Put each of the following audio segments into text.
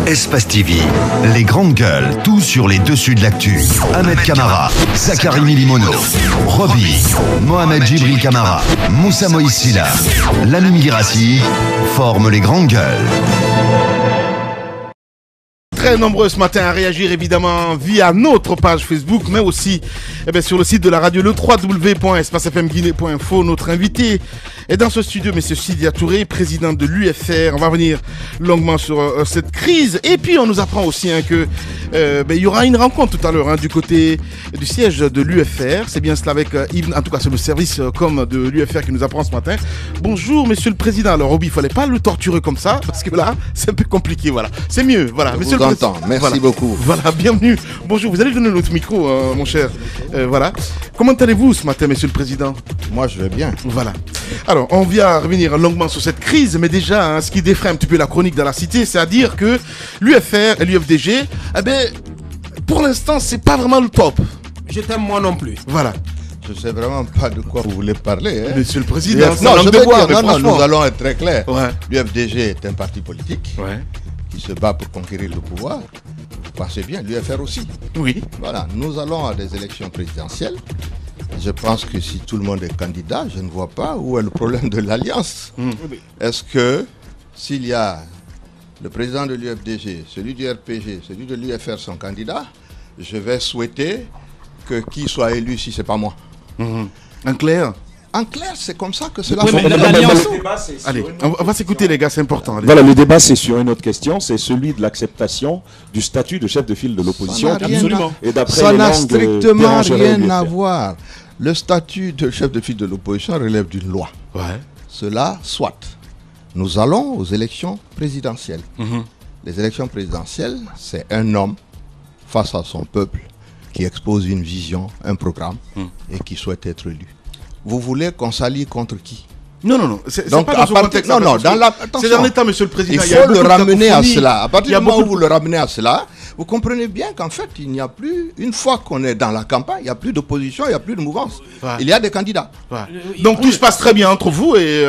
Espace TV, les grandes gueules, tout sur les dessus de l'actu. Ahmed Camara, Zachary Milimono, Roby, Mohamed Djibril Camara, Moussa Moïsila, Lamine Girassi forment les grandes gueules. Très nombreux ce matin à réagir évidemment via notre page Facebook, mais aussi sur le site de la radio, le www.espacefmguinée.info. Notre invité est dans ce studio, M. Sidia Touré, président de l'UFR. On va revenir longuement sur cette crise. Et puis on nous apprend aussi que il y aura une rencontre tout à l'heure du côté du siège de l'UFR. C'est bien cela avec Yves, en tout cas c'est le service com de l'UFR qui nous apprend ce matin. Bonjour Monsieur le Président. Alors Roby, il ne fallait pas le torturer comme ça, parce que là c'est un peu compliqué. Voilà, c'est mieux. Voilà, Monsieur le Président. Merci beaucoup. Voilà, bienvenue. Bonjour, vous allez donner notre micro, mon cher. Voilà. Comment allez-vous ce matin, Monsieur le Président? Moi, je vais bien. Voilà. Alors, on vient revenir longuement sur cette crise, mais déjà, ce qui défraie un petit peu la chronique dans la cité, c'est à dire que l'UFR et l'UFDG, pour l'instant, c'est pas vraiment le top. Je t'aime moi non plus. Voilà. Je ne sais vraiment pas de quoi vous voulez parler. Hein. Monsieur le Président, nous allons être très clairs. Ouais. L'UFDG est un parti politique. Ouais. Qui se bat pour conquérir le pouvoir. Vous pensez bien, l'UFR aussi. Oui. Voilà, nous allons à des élections présidentielles. Je pense que si tout le monde est candidat, je ne vois pas où est le problème de l'alliance. Est-ce que s'il y a le président de l'UFDG, celui du RPG, celui de l'UFR sont candidats, je vais souhaiter que qui soit élu si ce n'est pas moi. En clair. En clair, c'est comme ça que cela fonctionne. Allez, on va s'écouter les gars, c'est important. Allez. Voilà, le débat c'est sur une autre question, c'est celui de l'acceptation du statut de chef de file de l'opposition. Absolument. Et d'après ça les n'a langues strictement rien à voir. Le statut de chef de file de l'opposition relève d'une loi. Ouais. Cela, soit. Nous allons aux élections présidentielles. Les élections présidentielles, c'est un homme face à son peuple qui expose une vision, un programme et qui souhaite être élu. Vous voulez qu'on s'allie contre qui? Non. C'est donc, pas dans ce contexte. Non, c'est dans l'état, Monsieur le Président. Il faut le ramener à cela. À partir du moment où vous le ramenez à cela, vous comprenez bien qu'en fait, il n'y a plus, une fois qu'on est dans la campagne, il n'y a plus d'opposition, il n'y a plus de mouvance. Ouais. Il y a des candidats. Ouais. Donc tout se passe très bien entre vous et...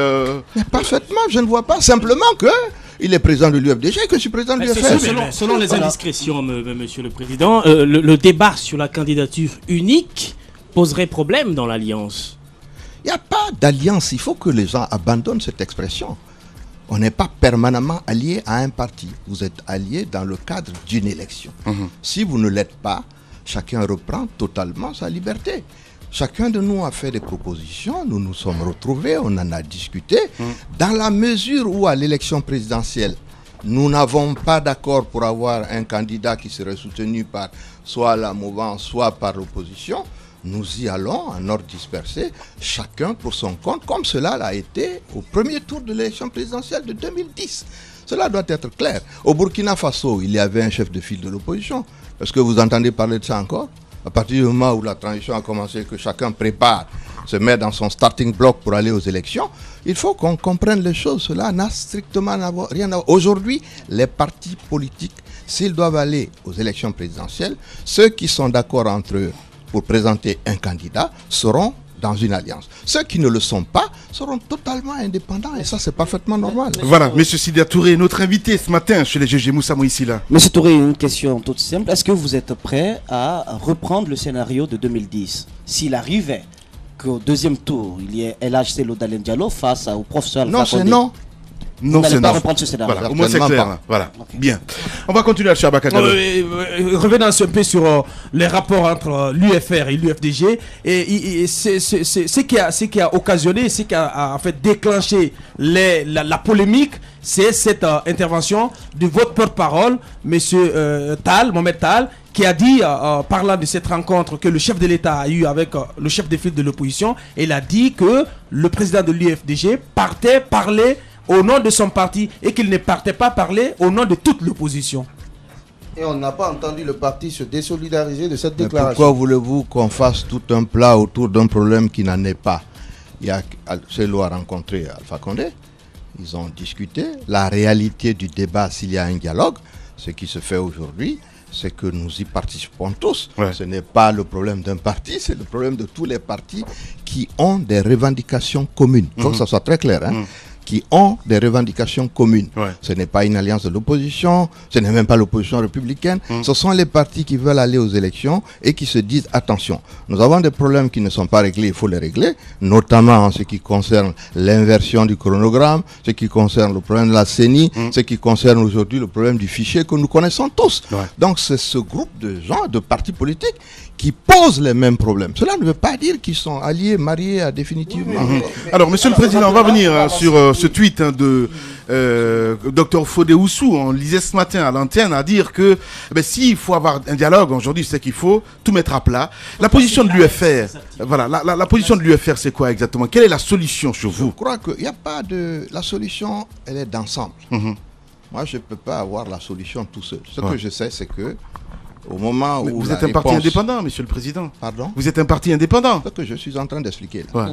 Mais parfaitement, je ne vois pas. Simplement que... Il est président de l'UFDG et que je suis président de l'UFR. Selon les indiscrétions, Monsieur le Président, le débat sur la candidature unique poserait problème dans l'alliance. Il n'y a pas d'alliance. Il faut que les gens abandonnent cette expression. On n'est pas permanemment allié à un parti. Vous êtes allié dans le cadre d'une élection. Si vous ne l'êtes pas, chacun reprend totalement sa liberté. Chacun de nous a fait des propositions, nous nous sommes retrouvés, on en a discuté. Dans la mesure où à l'élection présidentielle, nous n'avons pas d'accord pour avoir un candidat qui serait soutenu par soit la mouvance, soit par l'opposition, nous y allons en ordre dispersé, chacun pour son compte, comme cela l'a été au premier tour de l'élection présidentielle de 2010. Cela doit être clair. Au Burkina Faso, il y avait un chef de file de l'opposition. Est-ce que vous entendez parler de ça encore ? À partir du moment où la transition a commencé, que chacun prépare, se met dans son starting block pour aller aux élections, il faut qu'on comprenne les choses. Cela n'a strictement rien à voir. Aujourd'hui, les partis politiques, s'ils doivent aller aux élections présidentielles, ceux qui sont d'accord entre eux pour présenter un candidat seront dans une alliance. Ceux qui ne le sont pas seront totalement indépendants et ça c'est parfaitement normal. Voilà, Monsieur Sidia Touré, notre invité ce matin chez les GG Moussa Moïsila. Monsieur Touré, une question toute simple. Est-ce que vous êtes prêt à reprendre le scénario de 2010 s'il arrivait qu'au deuxième tour, il y ait LHC Lodalen Diallo face au professeur Alpha Condé? Non, c'est non. Non, c'est non. Reprendre ce scénario. Voilà, au moins c'est clair. Voilà. Okay. Bien. On va continuer à Chabaka. Revenons un peu sur les rapports entre l'UFR et l'UFDG. Et c'est ce qui a occasionné, ce qui a en fait déclenché la polémique, c'est cette intervention de votre porte-parole, monsieur Mohamed Tal, qui a dit, parlant de cette rencontre que le chef de l'État a eue avec le chef de file de l'opposition, il a dit que le président de l'UFDG partait parler au nom de son parti et qu'il ne partait pas parler au nom de toute l'opposition. Et on n'a pas entendu le parti se désolidariser de cette déclaration. Pourquoi voulez-vous qu'on fasse tout un plat autour d'un problème qui n'en est pas? Celo a rencontré Alpha Condé, ils ont discuté. La réalité du débat, s'il y a un dialogue, ce qui se fait aujourd'hui, c'est que nous y participons tous. Ouais. Ce n'est pas le problème d'un parti, c'est le problème de tous les partis qui ont des revendications communes. Il faut que ça soit très clair. Hein. qui ont des revendications communes. Ouais. Ce n'est pas une alliance de l'opposition, ce n'est même pas l'opposition républicaine. Ce sont les partis qui veulent aller aux élections et qui se disent attention, nous avons des problèmes qui ne sont pas réglés, il faut les régler, notamment en ce qui concerne l'inversion du chronogramme, ce qui concerne le problème de la CENI, ce qui concerne aujourd'hui le problème du fichier que nous connaissons tous. Ouais. Donc c'est ce groupe de gens, de partis politiques, qui posent les mêmes problèmes. Cela ne veut pas dire qu'ils sont alliés, mariés à définitivement. Alors, Monsieur le Président, on va venir sur ce tweet de Dr Fodé Oussou. On lisait ce matin à l'antenne à dire que s'il faut avoir un dialogue, aujourd'hui, c'est qu'il faut tout mettre à plat. La position de l'UFR, voilà, la position de l'UFR, c'est quoi exactement? Quelle est la solution chez vous? Je crois qu'il n'y a pas de... La solution, elle est d'ensemble. Moi, je ne peux pas avoir la solution tout seul. Ce que je sais, c'est que au moment où vous êtes un parti indépendant, Monsieur le Président. Pardon? Vous êtes un parti indépendant. C'est ce que je suis en train d'expliquer là. Ouais.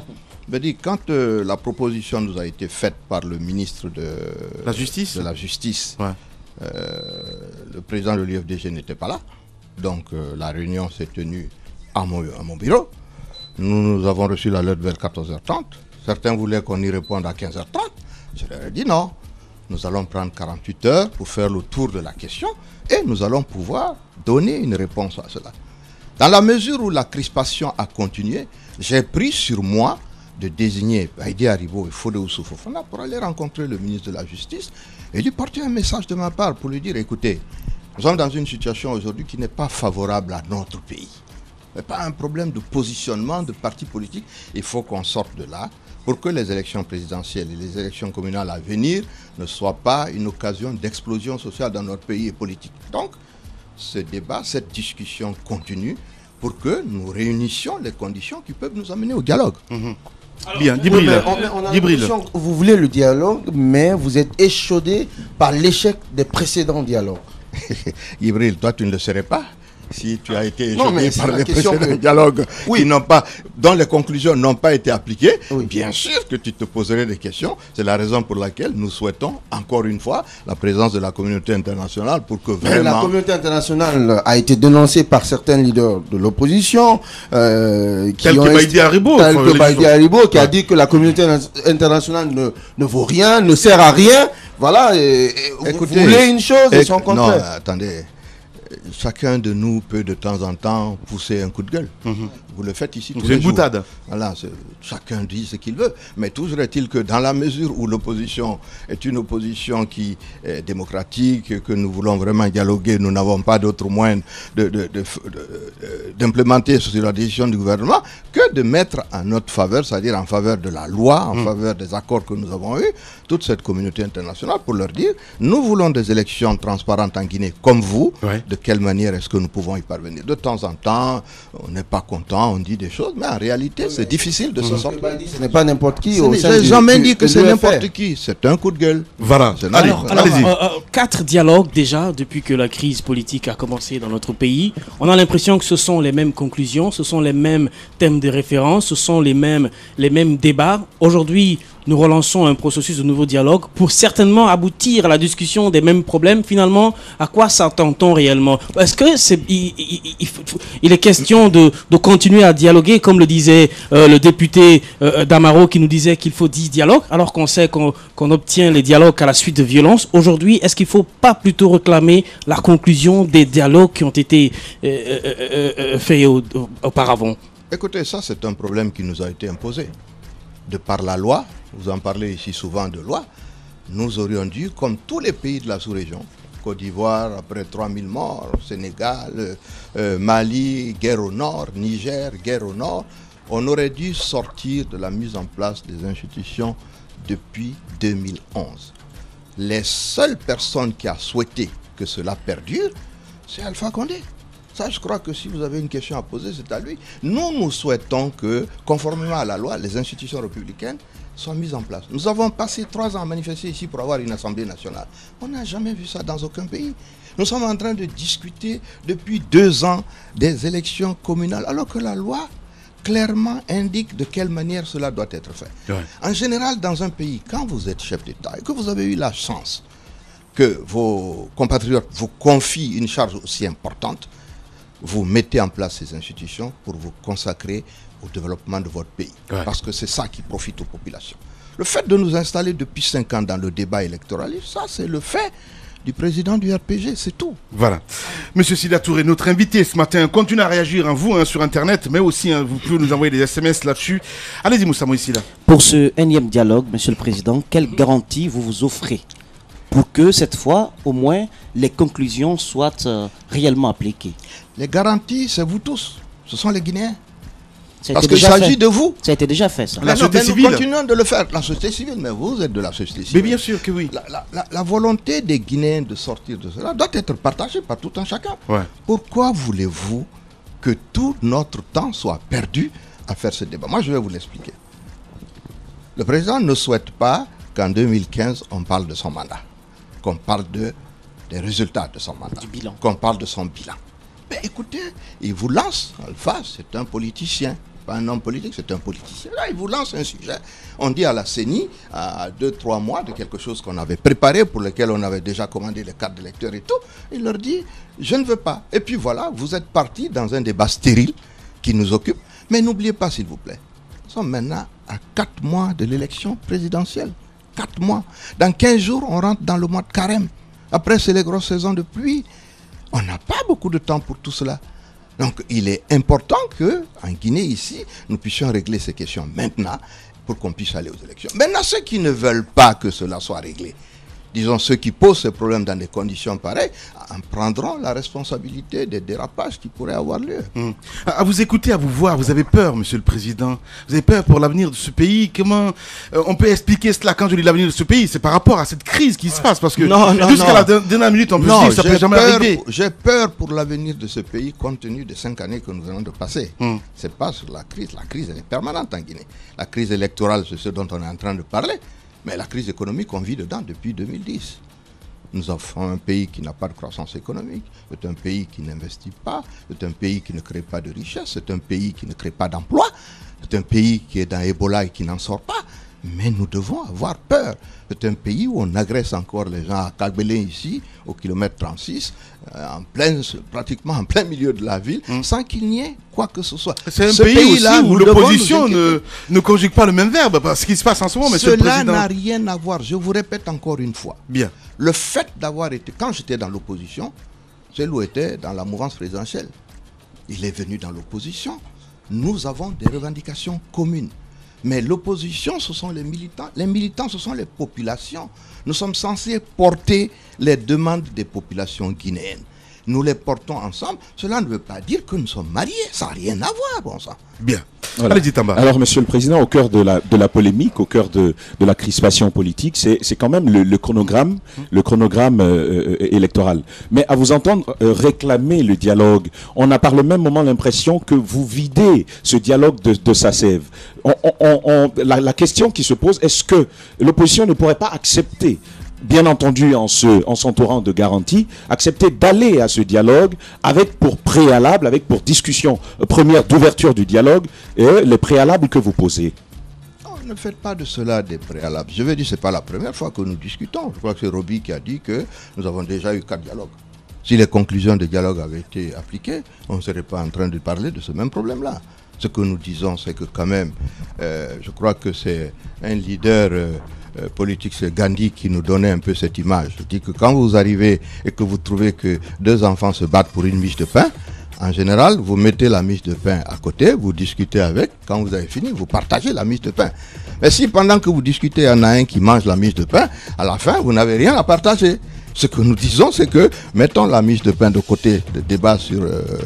Je veux dire, quand la proposition nous a été faite par le ministre de La Justice, ouais. Le président de l'UFDG n'était pas là. Donc la réunion s'est tenue à mon bureau. Nous avons reçu la lettre vers 14h30. Certains voulaient qu'on y réponde à 15h30. Je leur ai dit non. Nous allons prendre 48 heures pour faire le tour de la question et nous allons pouvoir donner une réponse à cela. Dans la mesure où la crispation a continué, j'ai pris sur moi de désigner Haïdé Haribo et Fodé Oussou Fofana pour aller rencontrer le ministre de la Justice et lui porter un message de ma part pour lui dire, écoutez, nous sommes dans une situation aujourd'hui qui n'est pas favorable à notre pays. Ce n'est pas un problème de positionnement de partis politiques. Il faut qu'on sorte de là pour que les élections présidentielles et les élections communales à venir ne soient pas une occasion d'explosion sociale dans notre pays et politique. Donc, ce débat, cette discussion continue pour que nous réunissions les conditions qui peuvent nous amener au dialogue. Bien, Djibril. On a l'impression que vous voulez le dialogue, mais vous êtes échaudé par l'échec des précédents dialogues. Djibril, toi tu ne le serais pas si tu as été Non, mais échaudé par c'est la les question précédents que- dialogues Oui. dont les conclusions n'ont pas été appliquées. Oui. Bien sûr que tu te poserais des questions. C'est la raison pour laquelle nous souhaitons, encore une fois, la présence de la communauté internationale pour que Mais la vraiment... communauté internationale a été dénoncée par certains leaders de l'opposition, qui Tel ont que Baïdi Haribo. tel que Baïdi Haribo, qui a Ouais. dit que la communauté internationale ne vaut rien, ne sert à rien. Voilà, et Écoutez, vous voulez une chose et son non, contraire. attendez. Chacun de nous peut de temps en temps pousser un coup de gueule. Vous le faites ici tous C'est les une jours. boutade. Voilà, chacun dit ce qu'il veut. Mais toujours est-il que dans la mesure où l'opposition est une opposition qui est démocratique, que nous voulons vraiment dialoguer, nous n'avons pas d'autre moyen d'implémenter sur la décision du gouvernement que de mettre en notre faveur, c'est-à-dire en faveur de la loi, en faveur des accords que nous avons eus, toute cette communauté internationale pour leur dire, nous voulons des élections transparentes en Guinée comme vous. Ouais. De quelle manière est-ce que nous pouvons y parvenir? De temps en temps, on n'est pas content, on dit des choses, mais en réalité, c'est difficile de se sortir. Ce n'est pas n'importe qui. Je au sein n'ai du- jamais du- dit que de c'est l'UFR. n'importe qui, c'est un coup de gueule. Voilà. C'est Allez, normal. allez-y. 4 dialogues déjà depuis que la crise politique a commencé dans notre pays. On a l'impression que ce sont les mêmes conclusions, ce sont les mêmes thèmes de référence, ce sont les mêmes débats. Aujourd'hui, nous relançons un processus de nouveau dialogue pour certainement aboutir à la discussion des mêmes problèmes. Finalement, à quoi s'attend-on réellement? Est-ce que il est question de continuer à dialoguer, comme le disait le député Damaro, qui nous disait qu'il faut 10 dialogues, alors qu'on sait qu'on obtient les dialogues à la suite de violences. Aujourd'hui, est-ce qu'il ne faut pas plutôt réclamer la conclusion des dialogues qui ont été faits auparavant? Écoutez, ça c'est un problème qui nous a été imposé. De par la loi, vous en parlez ici souvent de loi, nous aurions dû, comme tous les pays de la sous-région, Côte d'Ivoire, après 3000 morts, Sénégal, Mali, guerre au nord, Niger, guerre au nord, on aurait dû sortir de la mise en place des institutions depuis 2011. Les seules personnes qui ont souhaité que cela perdure, c'est Alpha Condé. Ça, je crois que si vous avez une question à poser, c'est à lui. Nous souhaitons que, conformément à la loi, les institutions républicaines soient mises en place. Nous avons passé 3 ans à manifester ici pour avoir une Assemblée nationale. On n'a jamais vu ça dans aucun pays. Nous sommes en train de discuter depuis 2 ans des élections communales, alors que la loi clairement indique de quelle manière cela doit être fait. Ouais. En général, dans un pays, quand vous êtes chef d'État et que vous avez eu la chance que vos compatriotes vous confient une charge aussi importante, vous mettez en place ces institutions pour vous consacrer au développement de votre pays. Ouais. Parce que c'est ça qui profite aux populations. Le fait de nous installer depuis 5 ans dans le débat électoral, ça c'est le fait du président du RPG, c'est tout. Voilà. Monsieur Sida Touré, notre invité ce matin, continue à réagir, vous, sur Internet, mais aussi, vous pouvez nous envoyer des SMS là-dessus. Allez-y, Moussa Moïsila. Pour ce énième dialogue, Monsieur le Président, quelle garantie vous offrez pour que cette fois, au moins, les conclusions soient réellement appliquées? Les garanties, c'est vous tous. Ce sont les Guinéens. Ça a Parce été qu'il déjà s'agit fait. de vous. Ça a été déjà fait, ça. La Mais société nous civile. continuons de le faire. La société civile, mais vous êtes de la société civile. Mais bien sûr que oui. La volonté des Guinéens de sortir de cela doit être partagée par tout un chacun. Ouais. Pourquoi voulez-vous que tout notre temps soit perdu à faire ce débat? Moi, je vais vous l'expliquer. Le président ne souhaite pas qu'en 2015, on parle de son mandat, qu'on parle des résultats de son mandat, Du bilan. qu'on parle de son bilan. Mais écoutez, il vous lance, Alpha, c'est un politicien. Pas un homme politique, c'est un politicien. Là, il vous lance un sujet. On dit à la CENI, à 2-3 mois de quelque chose qu'on avait préparé, pour lequel on avait déjà commandé les cartes de lecteurs et tout. Il leur dit, je ne veux pas. Et puis voilà, vous êtes partis dans un débat stérile qui nous occupe. Mais n'oubliez pas, s'il vous plaît, nous sommes maintenant à 4 mois de l'élection présidentielle. 4 mois. Dans 15 jours, on rentre dans le mois de carême. Après, c'est les grosses saisons de pluie. On n'a pas beaucoup de temps pour tout cela. Donc, il est important qu'en Guinée, ici, nous puissions régler ces questions maintenant pour qu'on puisse aller aux élections. Maintenant, ceux qui ne veulent pas que cela soit réglé, disons ceux qui posent ces problèmes dans des conditions pareilles, en prendront la responsabilité des dérapages qui pourraient avoir lieu. À vous écouter, à vous voir, vous avez peur, Monsieur le Président. Vous avez peur pour l'avenir de ce pays. Comment on peut expliquer cela quand je dis l'avenir de ce pays? C'est par rapport à cette crise qui se passe. Parce que jusqu'à la dernière minute, on peut se dire que ça ne peut jamais arriver. J'ai peur pour l'avenir de ce pays compte tenu des 5 années que nous venons de passer. C'est pas sur la crise. La crise, elle est permanente en Guinée. La crise électorale, c'est ce dont on est en train de parler. Mais la crise économique, on vit dedans depuis 2010. Nous avons un pays qui n'a pas de croissance économique, c'est un pays qui n'investit pas, c'est un pays qui ne crée pas de richesse, c'est un pays qui ne crée pas d'emploi, c'est un pays qui est dans Ebola et qui n'en sort pas. Mais nous devons avoir peur. C'est un pays où on agresse encore les gens à Kagbélé ici, au kilomètre 36, pratiquement en plein milieu de la ville, sans qu'il n'y ait quoi que ce soit. C'est un pays aussi où l'opposition ne conjugue pas le même verbe, parce qu'il se passe en ce moment, Monsieur le Président. Cela n'a rien à voir. Je vous répète encore une fois. Bien. Le fait d'avoir été, quand j'étais dans l'opposition, Cellou était dans la mouvance présidentielle. Il est venu dans l'opposition. Nous avons des revendications communes. Mais l'opposition, ce sont les militants. Les militants, ce sont les populations. Nous sommes censés porter les demandes des populations guinéennes. Nous les portons ensemble. Cela ne veut pas dire que nous sommes mariés. Ça n'a rien à voir, bon sang. Bien. Voilà. Allez-y, Tamba. Alors, Monsieur le Président, au cœur de la polémique, au cœur de la crispation politique, c'est quand même le chronogramme électoral. Mais à vous entendre réclamer le dialogue, on a par le même moment l'impression que vous videz ce dialogue de sa sève. La question qui se pose, est-ce que l'opposition ne pourrait pas accepter, bien entendu en s'entourant de garanties, accepter d'aller à ce dialogue avec pour préalable, avec pour discussion première d'ouverture du dialogue, et les préalables que vous posez? Non, ne faites pas de cela des préalables. Je vais dire, ce n'est pas la première fois que nous discutons. Je crois que c'est Roby qui a dit que nous avons déjà eu 4 dialogues. Si les conclusions des dialogues avaient été appliquées, on ne serait pas en train de parler de ce même problème-là. Ce que nous disons, c'est que quand même, je crois que c'est un leader politique, c'est Gandhi qui nous donnait un peu cette image. Il dit que quand vous arrivez et que vous trouvez que 2 enfants se battent pour une miche de pain, en général, vous mettez la miche de pain à côté, vous discutez avec, quand vous avez fini, vous partagez la miche de pain. Mais si pendant que vous discutez, il y en a un qui mange la miche de pain, à la fin, vous n'avez rien à partager. Ce que nous disons, c'est que mettons la miche de pain de côté, de débat sur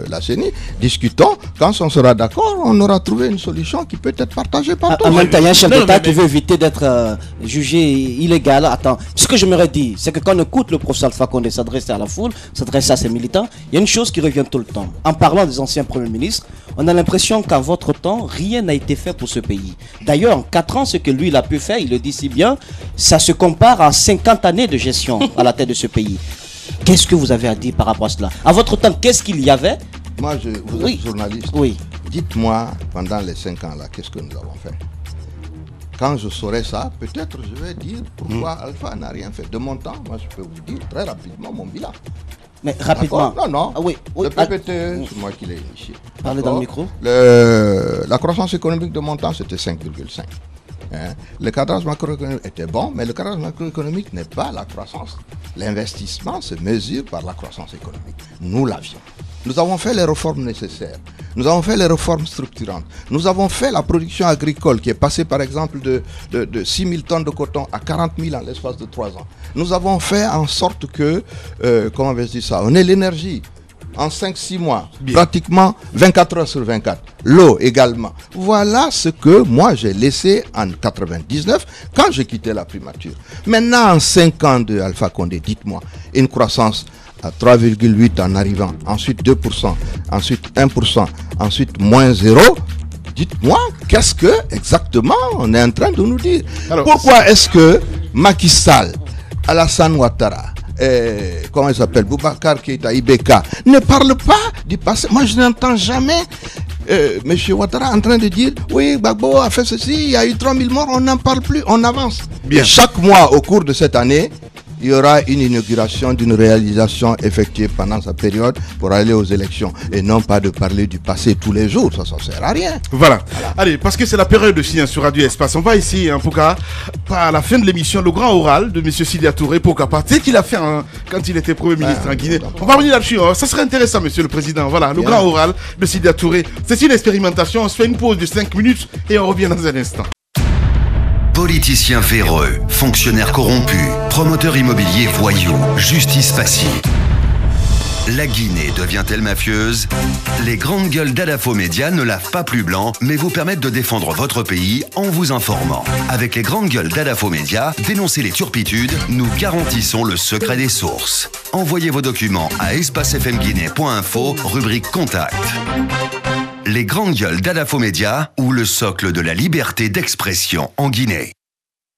la CENI, discutons, quand on sera d'accord, on aura trouvé une solution qui peut être partagée par tous. En même temps, il y a un chef d'État qui veut éviter d'être jugé illégal. Attends, ce que je m'aurais dit, c'est que quand on écoute le professeur Alpha Condé s'adresser à la foule, s'adresser à ses militants, il y a une chose qui revient tout le temps. En parlant des anciens premiers ministres, on a l'impression qu'à votre temps, rien n'a été fait pour ce pays. D'ailleurs, en 4 ans, ce que lui, il a pu faire, il le dit si bien, ça se compare à 50 années de gestion à la tête de ce pays. Qu'est-ce que vous avez à dire par rapport à cela? À votre temps, qu'est-ce qu'il y avait? Moi, vous êtes journaliste. Oui. Dites-moi, pendant les 5 ans là, qu'est-ce que nous avons fait? Quand je saurai ça, peut-être je vais dire pourquoi Alpha n'a rien fait. De mon temps, moi je peux vous dire très rapidement mon bilan. Mais rapidement. Non. Ah oui. Le PPT, c'est moi qui l'ai initié. Parlez dans le micro. La croissance économique de mon temps, c'était 5,5. Le cadrage macroéconomique était bon, mais le cadrage macroéconomique n'est pas la croissance. L'investissement se mesure par la croissance économique. Nous l'avions. Nous avons fait les réformes nécessaires. Nous avons fait les réformes structurantes. Nous avons fait la production agricole qui est passée par exemple de 6 000 tonnes de coton à 40 000 en l'espace de 3 ans. Nous avons fait en sorte que, comment vais-je dire ça, on ait l'énergie en 5-6 mois, pratiquement 24 heures sur 24. L'eau également. Voilà ce que moi j'ai laissé en 99 quand j'ai quitté la primature. Maintenant, en 5 ans de Alpha Condé, dites-moi, une croissance à 3,8 en arrivant, ensuite 2%, ensuite 1%, ensuite moins 0. Dites-moi, qu'est-ce que exactement on est en train de nous dire? Alors, pourquoi est-ce que Macky Sall, Alassane Ouattara, comment il s'appelle, Boubacar Keïta, Ibeka, ne parle pas du passé? Moi, je n'entends jamais M. Ouattara en train de dire oui, Gbagbo a fait ceci, il y a eu 3000 morts, on n'en parle plus, on avance. Bien. Et chaque mois au cours de cette année, il y aura une inauguration d'une réalisation effectuée pendant sa période pour aller aux élections et non pas de parler du passé tous les jours, ça ne sert à rien. Voilà. Allez, parce que c'est la période aussi sur Radio Espace, on va essayer, Pouka, à la fin de l'émission, le grand oral de M. Sidya Touré, Pouka, tu sais qu'il a fait quand il était Premier ministre en Guinée. On va revenir là-dessus, ça serait intéressant, Monsieur le Président. Voilà, le grand oral de Sidya Touré. C'est une expérimentation, on se fait une pause de 5 minutes et on revient dans un instant. Politiciens véreux, fonctionnaires corrompus, promoteurs immobiliers voyous, justice passive. La Guinée devient-elle mafieuse? Les grandes gueules d'Adafo Média ne lavent pas plus blanc, mais vous permettent de défendre votre pays en vous informant. Avec les grandes gueules d'Adafo Média, dénoncez les turpitudes, nous garantissons le secret des sources. Envoyez vos documents à espacefmguinée.info, rubrique Contact. Les grandes gueules d'Adafo Média ou le socle de la liberté d'expression en Guinée.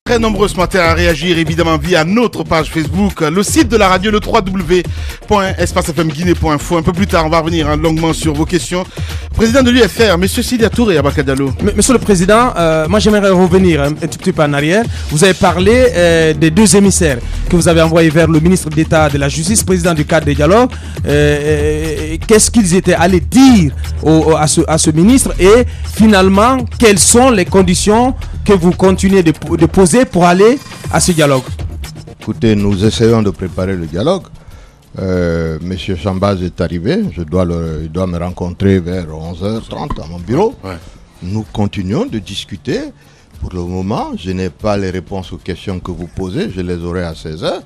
Très nombreux ce matin à réagir évidemment via notre page Facebook, le site de la radio, le www.espacefmguinée.info. Un peu plus tard, on va revenir longuement sur vos questions. Président de l'UFR, M. Sidya Touré Abaka Diallo. Monsieur le Président, moi j'aimerais revenir un tout petit peu en arrière. Vous avez parlé des 2 émissaires que vous avez envoyés vers le ministre d'État de la Justice, président du cadre de dialogue. Qu'est-ce qu'ils étaient allés dire à ce ministre et finalement, quelles sont les conditions que vous continuez de poser pour aller à ce dialogue? Écoutez, nous essayons de préparer le dialogue. Monsieur Chambaz est arrivé, il doit me rencontrer vers 11h30 à mon bureau. Ouais. Nous continuons de discuter. Pour le moment, je n'ai pas les réponses aux questions que vous posez, je les aurai à 16h.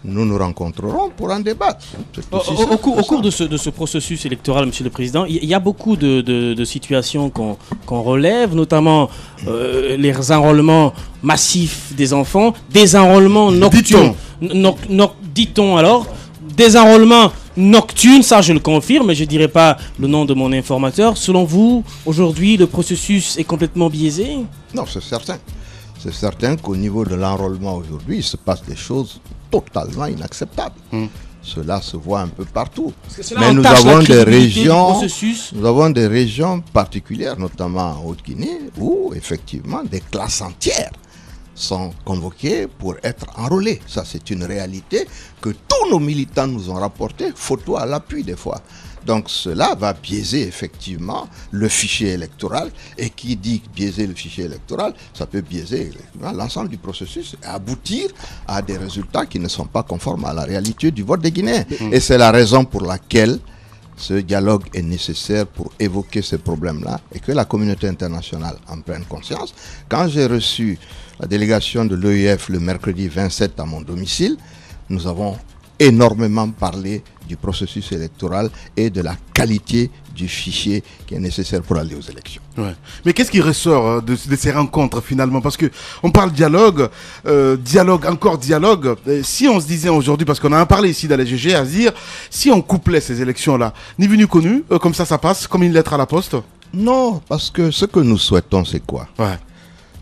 Nous nous rencontrerons pour en débattre. Au cours de ce processus électoral, Monsieur le Président, il y a beaucoup de situations qu'on relève, notamment les enrôlements massifs des enfants, des enrôlements nocturnes. Dit-on alors, des enrôlements nocturnes, ça je le confirme, mais je ne dirai pas le nom de mon informateur. Selon vous, aujourd'hui, le processus est complètement biaisé? Non, c'est certain. C'est certain qu'au niveau de l'enrôlement aujourd'hui, il se passe des choses totalement inacceptables. Cela se voit un peu partout. Mais nous avons des régions particulières, notamment en Haute-Guinée, où effectivement des classes entières sont convoqués pour être enrôlés. Ça, c'est une réalité que tous nos militants nous ont rapporté, photo à l'appui des fois. Donc cela va biaiser effectivement le fichier électoral, et qui dit biaiser le fichier électoral, ça peut biaiser l'ensemble du processus et aboutir à des résultats qui ne sont pas conformes à la réalité du vote des Guinéens. Et c'est la raison pour laquelle ce dialogue est nécessaire pour évoquer ces problèmes-là et que la communauté internationale en prenne conscience. Quand j'ai reçu la délégation de l'OIF le mercredi 27 à mon domicile, nous avons énormément parlé du processus électoral et de la qualité du fichier qui est nécessaire pour aller aux élections. Ouais. Mais qu'est-ce qui ressort de ces rencontres finalement? Parce qu'on parle dialogue, encore dialogue. Si on se disait aujourd'hui, parce qu'on en a parlé ici dans les GG, à se dire, si on couplait ces élections-là, ni vu ni connu, comme ça passe, comme une lettre à la poste? Non, parce que ce que nous souhaitons, c'est quoi?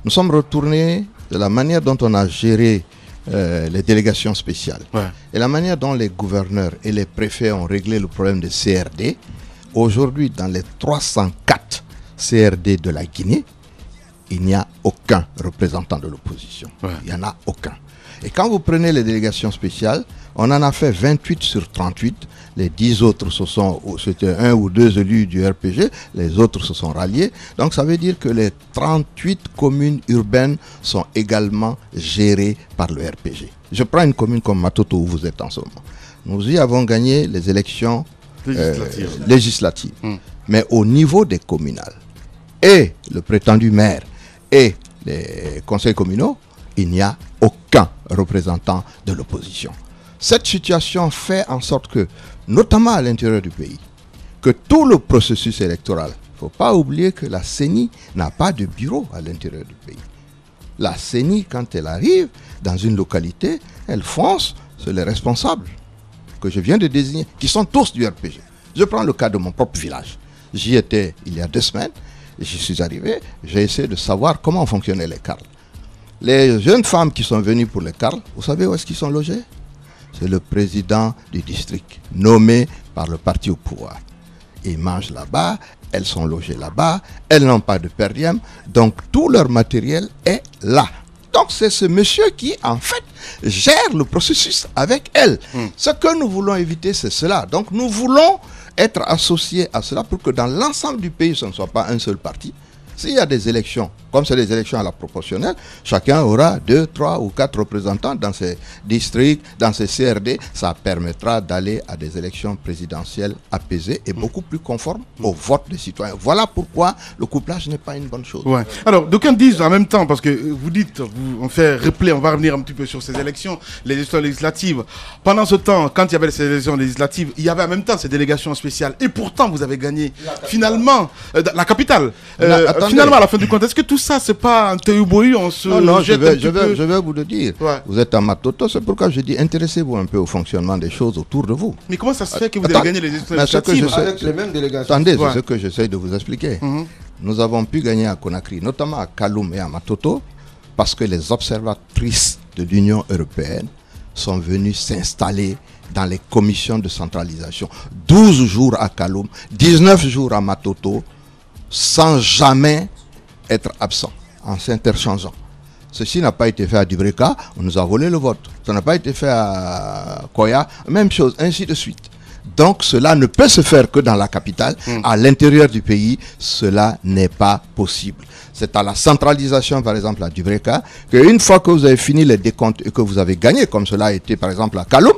Nous sommes retournés de la manière dont on a géré les délégations spéciales et la manière dont les gouverneurs et les préfets ont réglé le problème des CRD. Aujourd'hui, dans les 304 CRD de la Guinée, il n'y a aucun représentant de l'opposition. Il n'y en a aucun. Et quand vous prenez les délégations spéciales, on en a fait 28 sur 38. Les 10 autres, c'était 1 ou 2 élus du RPG, les autres se sont ralliés. Donc ça veut dire que les 38 communes urbaines sont également gérées par le RPG. Je prends une commune comme Matoto où vous êtes en ce moment. Nous y avons gagné les élections législatives. Mais au niveau des communales, et le prétendu maire et les conseils communaux, il n'y a aucun représentant de l'opposition. Cette situation fait en sorte que, notamment à l'intérieur du pays, que tout le processus électoral, il ne faut pas oublier que la CENI n'a pas de bureau à l'intérieur du pays. La CENI, quand elle arrive dans une localité, elle fonce sur les responsables que je viens de désigner, qui sont tous du RPG. Je prends le cas de mon propre village. J'y étais il y a 2 semaines, et j'y suis arrivé, j'ai essayé de savoir comment fonctionnaient les Carles. Les jeunes femmes qui sont venues pour les Carles, vous savez où est-ce qu'ils sont logés? C'est le président du district, nommé par le parti au pouvoir. Ils mangent là-bas, elles sont logées là-bas, elles n'ont pas de per diem, donc tout leur matériel est là. Donc c'est ce monsieur qui, en fait, gère le processus avec elles. Ce que nous voulons éviter, c'est cela. Donc nous voulons être associés à cela pour que dans l'ensemble du pays, ce ne soit pas un seul parti. S'il y a des élections, comme c'est des élections à la proportionnelle, chacun aura 2, 3 ou 4 représentants dans ses districts, dans ses CRD. Ça permettra d'aller à des élections présidentielles apaisées et beaucoup plus conformes au vote des citoyens. Voilà pourquoi le couplage n'est pas une bonne chose. Ouais. Alors, d'aucuns disent en même temps, parce que vous dites, on fait replay, on va revenir un petit peu sur ces élections, les élections législatives. Pendant ce temps, quand il y avait ces élections législatives, il y avait en même temps ces délégations spéciales. Et pourtant, vous avez gagné finalement la capitale. Finalement, à la fin du compte, est-ce que tout ça, c'est pas un théobohu, on se je vais vous le dire. Ouais. Vous êtes en Matoto, c'est pourquoi je dis intéressez-vous un peu au fonctionnement des choses autour de vous. Mais comment ça se fait que vous avez gagné les élections législatives avec les mêmes délégations? Attendez, c'est ce que j'essaie de vous expliquer. Nous avons pu gagner à Conakry, notamment à Kaloum et à Matoto, parce que les observatrices de l'Union européenne sont venues s'installer dans les commissions de centralisation. 12 jours à Kaloum, 19 jours à Matoto, sans jamais être absent, en s'interchangeant. Ceci n'a pas été fait à Dubreka, on nous a volé le vote. Ça n'a pas été fait à Koya, même chose, ainsi de suite. Donc cela ne peut se faire que dans la capitale. À l'intérieur du pays, cela n'est pas possible. C'est à la centralisation, par exemple à Dubreka, qu'une fois que vous avez fini les décomptes et que vous avez gagné, comme cela a été par exemple à Kaloum,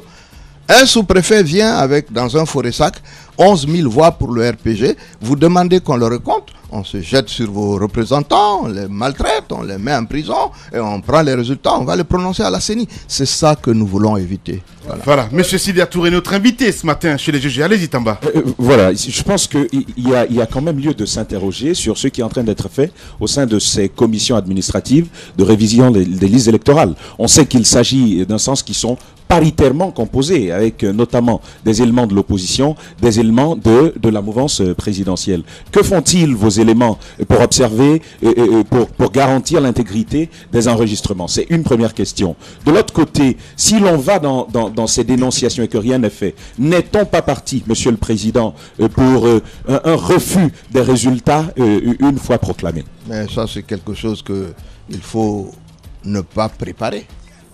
un sous-préfet vient avec, dans un forêt-sac, 11 000 voix pour le RPG. Vous demandez qu'on le recompte. On se jette sur vos représentants, on les maltraite, on les met en prison et on prend les résultats, on va les prononcer à la CENI. C'est ça que nous voulons éviter. Voilà. Monsieur Sidia Touré, notre invité ce matin chez les GG. Allez-y, Tamba. Voilà, je pense qu'il y a quand même lieu de s'interroger sur ce qui est en train d'être fait au sein de ces commissions administratives de révision des listes électorales. On sait qu'il s'agit d'un sens qui sont paritairement composés, avec notamment des éléments de l'opposition, des éléments de la mouvance présidentielle. Que font-ils, vos éléments, pour observer, pour garantir l'intégrité des enregistrements? C'est une première question. De l'autre côté, si l'on va dans ces dénonciations et que rien n'est fait, n'est-on pas parti, Monsieur le Président, pour un refus des résultats une fois proclamés? Mais ça, c'est quelque chose qu'il faut ne pas préparer.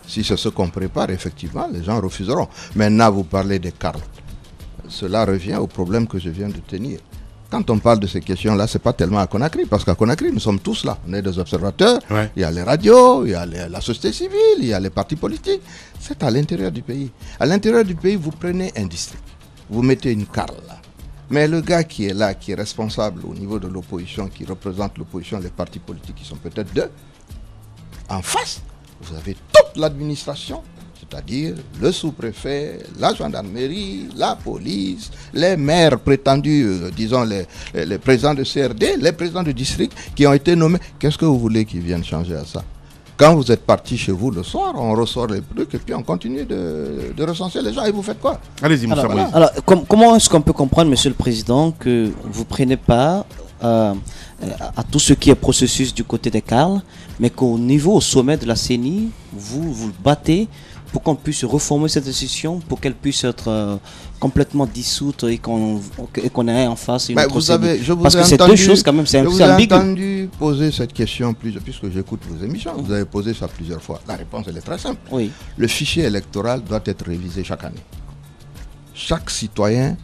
Si c'est ce qu'on prépare, effectivement, les gens refuseront. Maintenant, vous parlez des Carles. Cela revient au problème que je viens de tenir. Quand on parle de ces questions-là, ce n'est pas tellement à Conakry, parce qu'à Conakry, nous sommes tous là. On est des observateurs, il y a les radios, il y a la société civile, il y a les partis politiques. C'est à l'intérieur du pays. À l'intérieur du pays, vous prenez un district, vous mettez une Carle là. Mais le gars qui est là, qui est responsable au niveau de l'opposition, qui représente l'opposition, les partis politiques qui sont peut-être 2, en face, vous avez toute l'administration, c'est-à-dire le sous-préfet, la gendarmerie, la police, les maires prétendus, disons les présidents de CRD, les présidents de district qui ont été nommés. Qu'est-ce que vous voulez qu'ils viennent changer à ça? Quand vous êtes parti chez vous le soir, on ressort les trucs et puis on continue de recenser les gens. Et vous faites quoi? Allez-y, Moussa Moïse. Alors, comment est-ce qu'on peut comprendre, Monsieur le Président, que vous ne prenez pas à tout ce qui est processus du côté des Carles, mais qu'au niveau, au sommet de la CENI, vous battez pour qu'on puisse reformer cette institution, pour qu'elle puisse être complètement dissoute et qu'on ait en face une autre CENI. Parce que c'est deux choses quand même, c'est ambigu. Je vous ai entendu poser cette question, puisque j'écoute vos émissions, vous avez posé ça plusieurs fois. La réponse, elle est très simple. Oui. Le fichier électoral doit être révisé chaque année. Chaque citoyen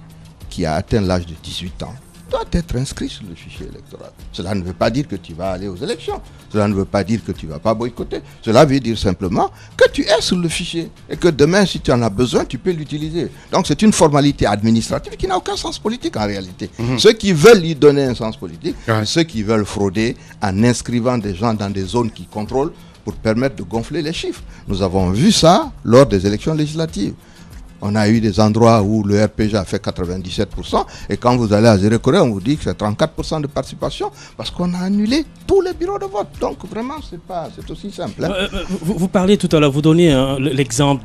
qui a atteint l'âge de 18 ans doit être inscrit sur le fichier électoral. Cela ne veut pas dire que tu vas aller aux élections. Cela ne veut pas dire que tu ne vas pas boycotter. Cela veut dire simplement que tu es sur le fichier et que demain, si tu en as besoin, tu peux l'utiliser. Donc c'est une formalité administrative qui n'a aucun sens politique en réalité. Ceux qui veulent y donner un sens politique, ceux qui veulent frauder en inscrivant des gens dans des zones qui contrôlent pour permettre de gonfler les chiffres. Nous avons vu ça lors des élections législatives. On a eu des endroits où le RPG a fait 97%, et quand vous allez à Zéro-Corée, on vous dit que c'est 34% de participation, parce qu'on a annulé tous les bureaux de vote. Donc vraiment, c'est aussi simple. Hein. Vous parliez tout à l'heure, vous donniez l'exemple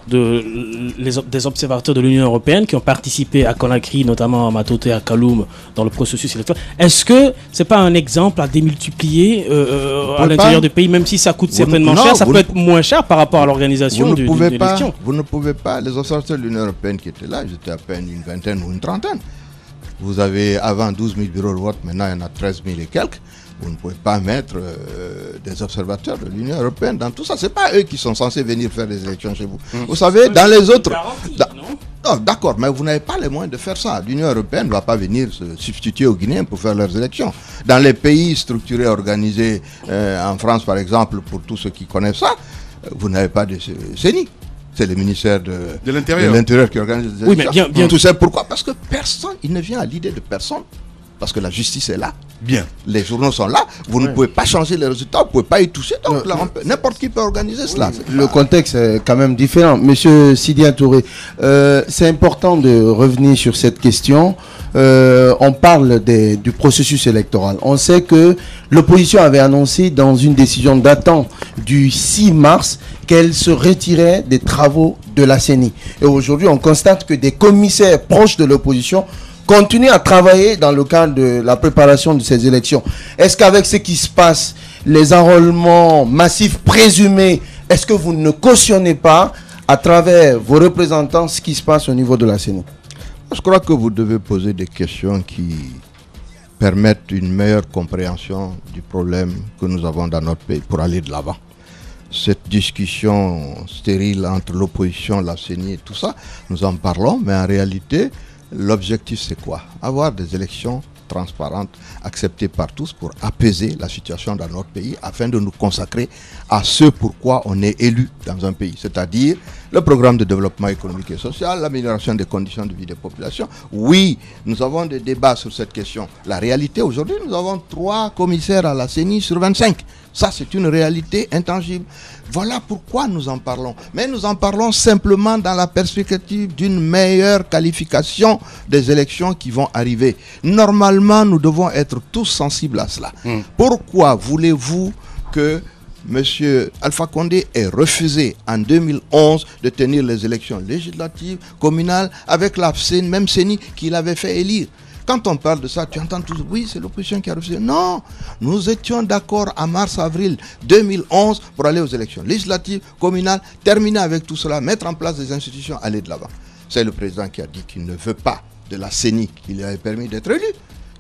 des observateurs de l'Union européenne qui ont participé à Conakry, notamment à Matote et à Kaloum, dans le processus électoral. Est-ce que ce n'est pas un exemple à démultiplier à l'intérieur du pays, même si ça coûte certainement cher, ça peut être moins cher par rapport à l'organisation de l'élection? Vous ne pouvez pas. Les observateurs de l'Union européenne qui étaient là, ils étaient à peine une vingtaine ou une trentaine. Vous avez avant 12 000 bureaux de vote, maintenant il y en a 13 000 et quelques. Vous ne pouvez pas mettre des observateurs de l'Union européenne dans tout ça. Ce n'est pas eux qui sont censés venir faire des élections chez vous. Vous savez, dans les autres... Non, d'accord, mais vous n'avez pas les moyens de faire ça. L'Union européenne ne va pas venir se substituer aux Guinéens pour faire leurs élections. Dans les pays structurés, organisés, en France par exemple, pour tous ceux qui connaissent ça, vous n'avez pas de CENI. C'est le ministère de l'Intérieur qui organise les élections. Oui, mais bien. Tout ça pourquoi? Parce que personne, il ne vient à l'idée de personne. Parce que la justice est là. Bien. Les journaux sont là. Vous ne pouvez pas changer les résultats. Vous ne pouvez pas y toucher. Donc n'importe qui peut organiser cela. Le contexte est quand même différent. Monsieur Sidya Touré, c'est important de revenir sur cette question. On parle du processus électoral. On sait que l'opposition avait annoncé dans une décision datant du 6 mars qu'elle se retirait des travaux de la CENI. Et aujourd'hui, on constate que des commissaires proches de l'opposition continuent à travailler dans le cadre de la préparation de ces élections. Est-ce qu'avec ce qui se passe, les enrôlements massifs présumés, est-ce que vous ne cautionnez pas à travers vos représentants ce qui se passe au niveau de la CENI? Je crois que vous devez poser des questions qui permettent une meilleure compréhension du problème que nous avons dans notre pays pour aller de l'avant. Cette discussion stérile entre l'opposition, la CENI et tout ça, nous en parlons, mais en réalité, l'objectif c'est quoi? Avoir des élections transparentes, acceptées par tous pour apaiser la situation dans notre pays afin de nous consacrer à ce pourquoi on est élu dans un pays, c'est-à-dire le programme de développement économique et social, l'amélioration des conditions de vie des populations. Oui, nous avons des débats sur cette question. La réalité aujourd'hui, nous avons 3 commissaires à la CENI sur 25. Ça, c'est une réalité intangible. Voilà pourquoi nous en parlons. Mais nous en parlons simplement dans la perspective d'une meilleure qualification des élections qui vont arriver. Normalement, nous devons être tous sensibles à cela. Pourquoi voulez-vous que M. Alpha Condé ait refusé en 2011 de tenir les élections législatives, communales, avec la même CENI qu'il avait fait élire? Quand on parle de ça, tu entends toujours, oui, c'est l'opposition qui a refusé. Non, nous étions d'accord en mars-avril 2011 pour aller aux élections législatives, communales, terminer avec tout cela, mettre en place des institutions, aller de l'avant. C'est le président qui a dit qu'il ne veut pas de la CENI qui lui avait permis d'être élu,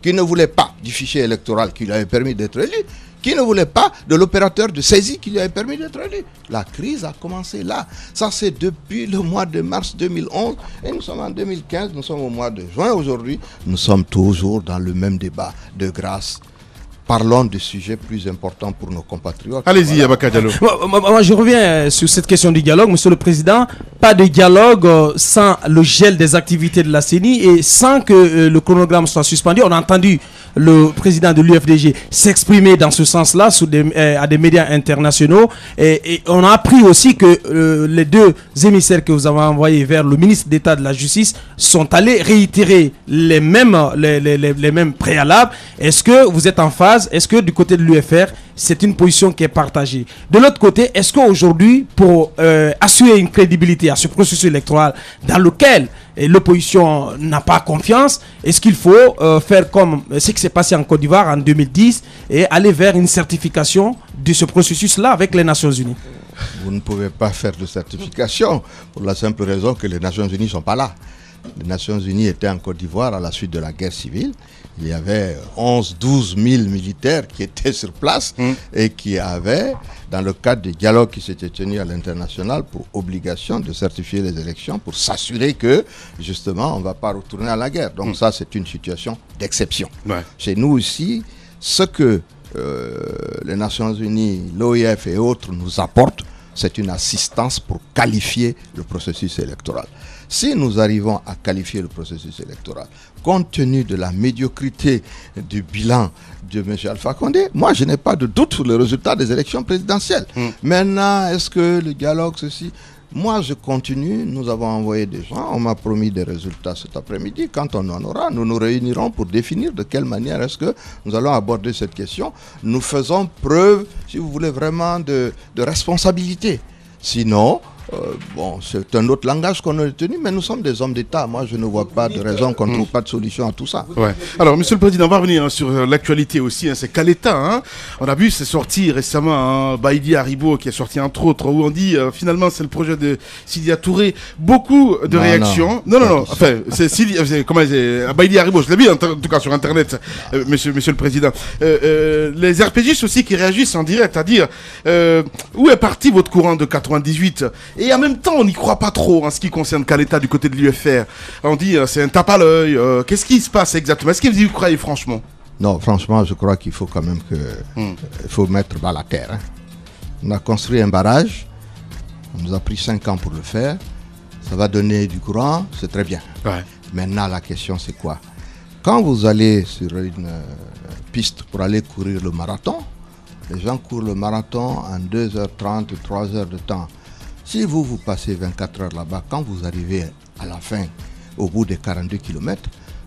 qu'il ne voulait pas du fichier électoral qui lui avait permis d'être élu, qui ne voulait pas de l'opérateur de saisie qui lui avait permis d'être élu. La crise a commencé là. Ça, c'est depuis le mois de mars 2011. Et nous sommes en 2015, nous sommes au mois de juin aujourd'hui. Nous sommes toujours dans le même débat. De grâce, parlons de sujets plus importants pour nos compatriotes. Allez-y, voilà. Abaka Diallo. Moi, je reviens sur cette question du dialogue, Monsieur le Président. Pas de dialogue sans le gel des activités de la CENI et sans que le chronogramme soit suspendu. On a entendu le président de l'UFDG s'exprimer dans ce sens-là à des médias internationaux. Et on a appris aussi que les 2 émissaires que vous avez envoyés vers le ministre d'État de la Justice sont allés réitérer les mêmes préalables. Est-ce que vous êtes en phase? Est-ce que du côté de l'UFR, c'est une position qui est partagée? De l'autre côté, est-ce qu'aujourd'hui, pour assurer une crédibilité à ce processus électoral dans lequel l'opposition n'a pas confiance, est-ce qu'il faut faire comme ce qui s'est passé en Côte d'Ivoire en 2010 et aller vers une certification de ce processus-là avec les Nations Unies? Vous ne pouvez pas faire de certification pour la simple raison que les Nations Unies ne sont pas là. Les Nations Unies étaient en Côte d'Ivoire à la suite de la guerre civile. Il y avait 12 000 militaires qui étaient sur place et qui avaient, dans le cadre du dialogue qui s'était tenu à l'international, pour obligation de certifier les élections pour s'assurer que, justement, on ne va pas retourner à la guerre. Donc ça, c'est une situation d'exception. Ouais. Chez nous aussi, ce que les Nations Unies, l'OIF et autres nous apportent, c'est une assistance pour qualifier le processus électoral. Si nous arrivons à qualifier le processus électoral, compte tenu de la médiocrité du bilan de M. Alpha Condé, moi je n'ai pas de doute sur le résultat des élections présidentielles. Maintenant, est-ce que le dialogue, ceci... Moi, je continue. Nous avons envoyé des gens. On m'a promis des résultats cet après-midi. Quand on en aura, nous nous réunirons pour définir de quelle manière est-ce que nous allons aborder cette question. Nous faisons preuve, si vous voulez, vraiment de responsabilité. Sinon, bon, c'est un autre langage qu'on a tenu, mais nous sommes des hommes d'État. Moi, je ne vois pas de raison qu'on ne trouve pas de solution à tout ça. Ouais. Alors, Monsieur le Président, on va revenir sur l'actualité aussi. C'est Kaleta. On a vu, c'est sorti récemment, Baïdi Haribo, qui est sorti entre autres, où on dit finalement c'est le projet de Sidya Touré. Beaucoup de réactions. Non. Enfin, c'est comment Baïdi Haribo, je l'ai vu en tout cas sur Internet, monsieur le Président. Les RPGistes aussi qui réagissent en direct à dire où est parti votre courant de 98? Et en même temps, on n'y croit pas trop en ce qui concerne Kaleta du côté de l'UFR. On dit c'est un tape à l'œil. Qu'est-ce qui se passe exactement? Est-ce que vous y croyez franchement? Non, franchement, je crois qu'il faut quand même que il faut mettre bas la terre. On a construit un barrage. On nous a pris 5 ans pour le faire. Ça va donner du courant, c'est très bien. Ouais. Maintenant, la question, c'est quoi? Quand vous allez sur une piste pour aller courir le marathon, les gens courent le marathon en 2h30, 3h de temps. Si vous passez 24 heures là-bas, quand vous arrivez à la fin, au bout des 42 km,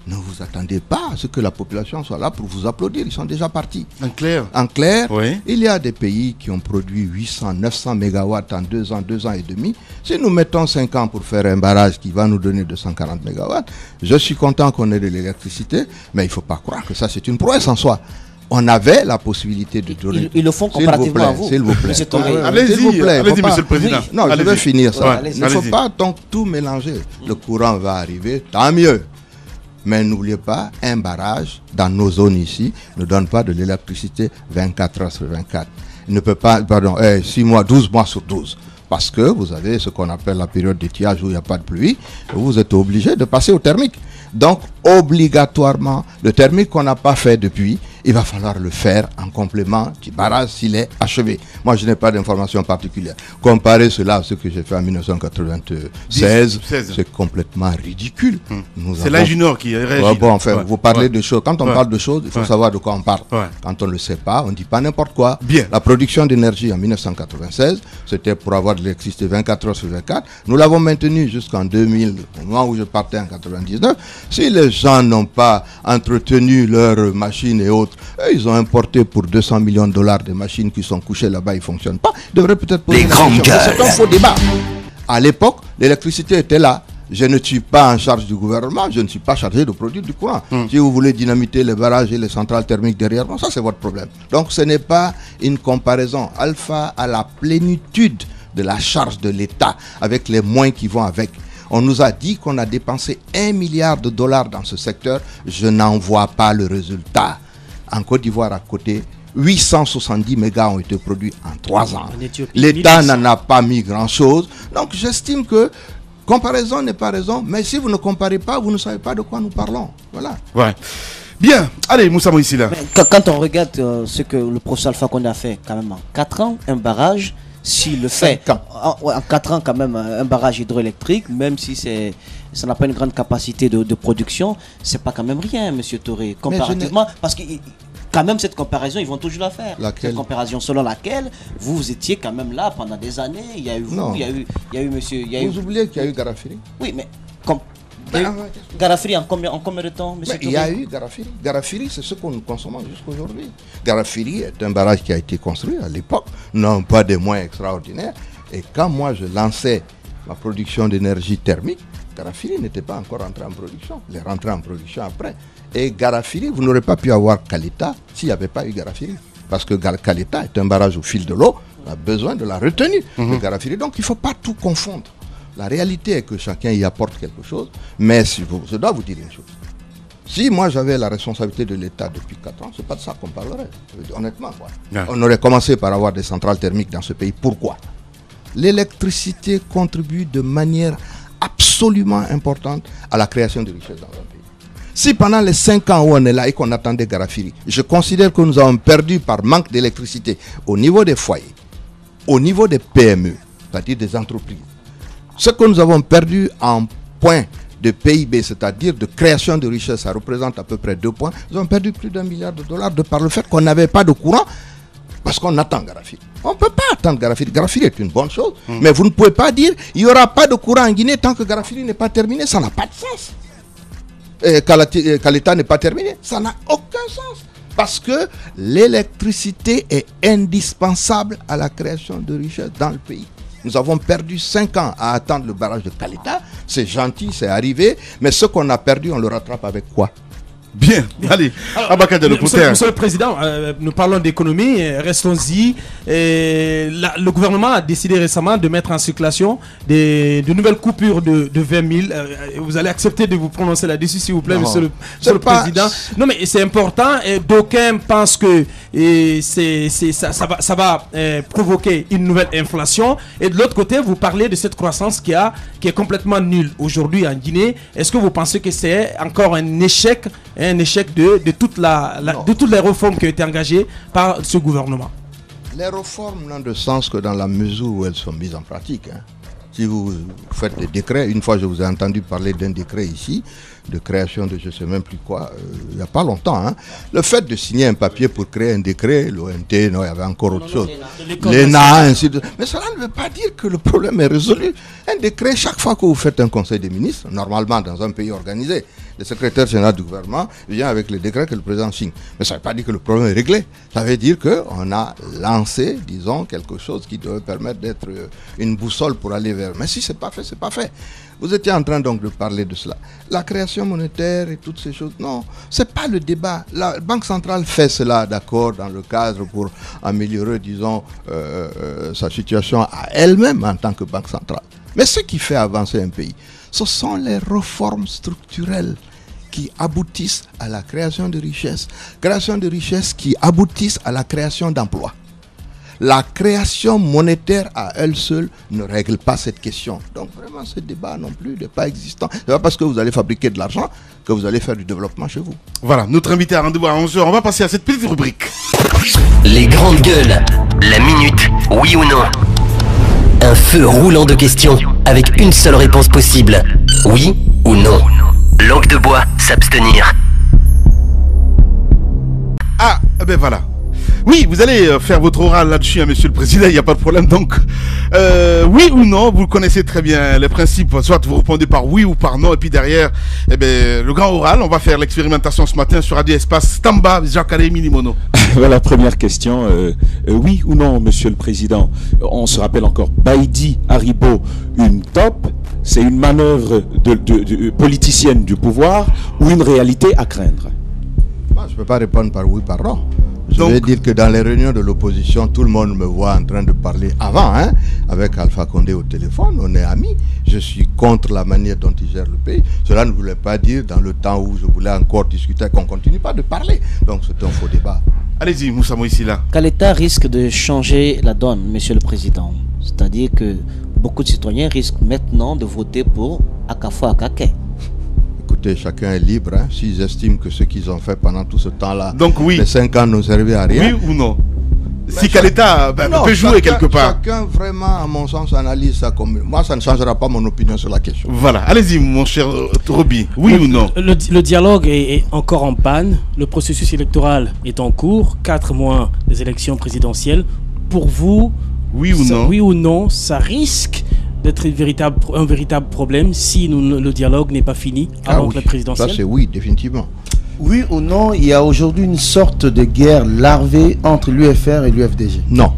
ne vous attendez pas à ce que la population soit là pour vous applaudir. Ils sont déjà partis. En clair, oui. Il y a des pays qui ont produit 800, 900 mégawatts en 2 ans, 2 ans et demi. Si nous mettons 5 ans pour faire un barrage qui va nous donner 240 mégawatts, je suis content qu'on ait de l'électricité, mais il ne faut pas croire que ça c'est une prouesse en soi. On avait la possibilité de donner. Ils le font comparativement à vous. S'il vous plaît. Allez-y, Monsieur le Président. Oui. Non, je vais finir ça. Il ne faut pas donc tout mélanger. Le courant va arriver, tant mieux. Mais n'oubliez pas, un barrage dans nos zones ici ne donne pas de l'électricité 24 heures sur 24. Il ne peut pas, 6 mois, 12 mois sur 12. Parce que vous avez ce qu'on appelle la période d'étiage où il n'y a pas de pluie. Vous êtes obligé de passer au thermique. Donc, obligatoirement, le thermique qu'on n'a pas fait depuis, il va falloir le faire en complément du barrage s'il est achevé. Moi, je n'ai pas d'informations particulières. Comparer cela à ce que j'ai fait en 1996, c'est complètement ridicule. C'est l'ingénieur qui réagit. Vous parlez de choses. Quand on parle de choses, il faut savoir de quoi on parle. Quand on ne le sait pas, on ne dit pas n'importe quoi. Bien. La production d'énergie en 1996, c'était pour avoir de l'électricité 24 heures sur 24. Nous l'avons maintenue jusqu'en 2000, au moment où je partais en 99. Si les gens n'ont pas entretenu leurs machines et autres, ils ont importé pour 200 millions de dollars des machines qui sont couchées là-bas, ils ne fonctionnent pas. Ils devraient peut-être poser la question. C'est un faux débat. À l'époque, l'électricité était là. Je ne suis pas en charge du gouvernement, je ne suis pas chargé de produire du courant. Si vous voulez dynamiter les barrages et les centrales thermiques derrière, ça c'est votre problème. Donc ce n'est pas une comparaison. Alpha a la plénitude de la charge de l'État avec les moyens qui vont avec. On nous a dit qu'on a dépensé 1 milliard de dollars dans ce secteur. Je n'en vois pas le résultat. En Côte d'Ivoire, à côté, 870 mégas ont été produits en 3 ans. L'État n'en a pas mis grand-chose. Donc j'estime que comparaison n'est pas raison. Mais si vous ne comparez pas, vous ne savez pas de quoi nous parlons. Voilà. Ouais. Bien. Allez, Moussa Moïsila. Quand on regarde ce que le professeur Alpha Condé a fait, quand même, en 4 ans, un barrage... S'il le fait en 4 ans quand même, un barrage hydroélectrique, même si ça n'a pas une grande capacité de production, c'est pas quand même rien, Monsieur Touré, comparativement, parce que quand même cette comparaison, ils vont toujours la faire. Cette comparaison selon laquelle vous étiez quand même là pendant des années, il y a eu vous, il y a eu Monsieur... Vous oubliez qu'il y a eu Garafiri. Oui, mais... Garafiri en combien de temps, monsieur Touré? Il y a eu Garafiri. Garafiri, c'est ce que nous consommons jusqu'à aujourd'hui. Garafiri est un barrage qui a été construit à l'époque, non pas des moyens extraordinaires. Et quand moi je lançais la production d'énergie thermique, Garafili n'était pas encore rentré en production. Il est rentré en production après. Et Garafili, vous n'aurez pas pu avoir Kaleta s'il n'y avait pas eu Garafili. Parce que Kaleta est un barrage au fil de l'eau, on a besoin de la retenue de Garafili. Donc il ne faut pas tout confondre. La réalité est que chacun y apporte quelque chose, mais je dois vous dire une chose. Si moi j'avais la responsabilité de l'État depuis 4 ans, c'est pas de ça qu'on parlerait. Honnêtement, quoi. Ouais. On aurait commencé par avoir des centrales thermiques dans ce pays. Pourquoi? L'électricité contribue de manière absolument importante à la création de richesses dans un pays. Si pendant les 5 ans où on est là et qu'on attendait Garafili, je considère que nous avons perdu par manque d'électricité au niveau des foyers, au niveau des PME, c'est-à-dire des entreprises, ce que nous avons perdu en points de PIB, c'est-à-dire de création de richesse, ça représente à peu près 2 points. Nous avons perdu plus d'1 milliard de dollars de par le fait qu'on n'avait pas de courant parce qu'on attend Garafili. On ne peut pas attendre Garafili. Garafili est une bonne chose, mais vous ne pouvez pas dire il n'y aura pas de courant en Guinée tant que Garafili n'est pas terminé. Ça n'a pas de sens. Kaleta n'est pas terminé. Ça n'a aucun sens. Parce que l'électricité est indispensable à la création de richesse dans le pays. Nous avons perdu 5 ans à attendre le barrage de Kaleta. C'est gentil, c'est arrivé. Mais ce qu'on a perdu, on le rattrape avec quoi? Bien, allez, Monsieur le Président, nous parlons d'économie, restons-y. Le gouvernement a décidé récemment de mettre en circulation de nouvelles coupures de 20 000. Vous allez accepter de vous prononcer là-dessus, s'il vous plaît, Monsieur le Président. Non, mais c'est important. D'aucuns pensent que ça va provoquer une nouvelle inflation. Et de l'autre côté, vous parlez de cette croissance qui est complètement nulle aujourd'hui en Guinée. Est-ce que vous pensez que c'est encore un échec de toutes les réformes qui ont été engagées par ce gouvernement? Les réformes n'ont de sens que dans la mesure où elles sont mises en pratique. Si vous faites des décrets, une fois je vous ai entendu parler d'un décret ici, de création de je ne sais même plus quoi, il n'y a pas longtemps. Le fait de signer un papier pour créer un décret, l'ONT, non, il y avait encore autre chose. L'ENA, ainsi de suite. Mais cela ne veut pas dire que le problème est résolu. Un décret, chaque fois que vous faites un conseil des ministres, normalement dans un pays organisé, le secrétaire général du gouvernement vient avec le décret que le président signe. Mais ça ne veut pas dire que le problème est réglé. Ça veut dire qu'on a lancé, disons, quelque chose qui devait permettre d'être une boussole pour aller vers. Mais si ce n'est pas fait, ce n'est pas fait. Vous étiez en train donc de parler de cela. La création monétaire et toutes ces choses, non, ce n'est pas le débat. La Banque centrale fait cela, d'accord, dans le cadre pour améliorer, disons, sa situation à elle-même en tant que banque centrale. Mais ce qui fait avancer un pays, ce sont les réformes structurelles qui aboutissent à la création de richesses qui aboutissent à la création d'emplois. La création monétaire à elle seule ne règle pas cette question. Donc vraiment, ce débat non plus n'est pas existant. Ce n'est pas parce que vous allez fabriquer de l'argent que vous allez faire du développement chez vous. Voilà, notre invité a rendez-vous à 11h. On va passer à cette petite rubrique. Les grandes gueules. La minute, oui ou non. Un feu roulant de questions avec une seule réponse possible. Oui ou non. Langue de bois, s'abstenir. Ah, ben voilà. Oui, vous allez faire votre oral là-dessus, hein, Monsieur le Président, il n'y a pas de problème. Donc, oui ou non, vous connaissez très bien les principes. Soit vous répondez par oui ou par non. Et puis derrière, eh ben, le grand oral, on va faire l'expérimentation ce matin sur Radio Espace Tamba, Jacques-Alain Milimono. Voilà, première question. Oui ou non, Monsieur le Président? On se rappelle encore, Baïdi Haribo, une top, c'est une manœuvre de politicienne du pouvoir ou une réalité à craindre? Moi, je ne peux pas répondre par oui, par non. Je vais dire que dans les réunions de l'opposition, tout le monde me voit en train de parler avant, avec Alpha Condé au téléphone, on est amis. Je suis contre la manière dont il gère le pays. Cela ne voulait pas dire, dans le temps où je voulais encore discuter, qu'on ne continue pas de parler. Donc c'est un faux débat. Allez-y, Moussa Moïsila. Kaleta risque de changer la donne, Monsieur le Président. C'est-à-dire que beaucoup de citoyens risquent maintenant de voter pour Akafo Akake. Écoutez, chacun est libre. S'ils estiment que ce qu'ils ont fait pendant tout ce temps-là, donc, oui. les 5 ans n'ont servi à rien. Oui ou non? Si Kaleta peut jouer quelque part. Chacun vraiment, à mon sens, analyse ça comme... Moi, ça ne changera pas mon opinion sur la question. Voilà. Allez-y, mon cher Roby. Oui ou non? Le dialogue est encore en panne. Le processus électoral est en cours. 4 mois des élections présidentielles. Pour vous, oui ou non, ça risque d'être un véritable problème si le dialogue n'est pas fini avant la présidentielle? Ça, c'est oui, définitivement. Oui ou non, il y a aujourd'hui une sorte de guerre larvée entre l'UFR et l'UFDG? Non.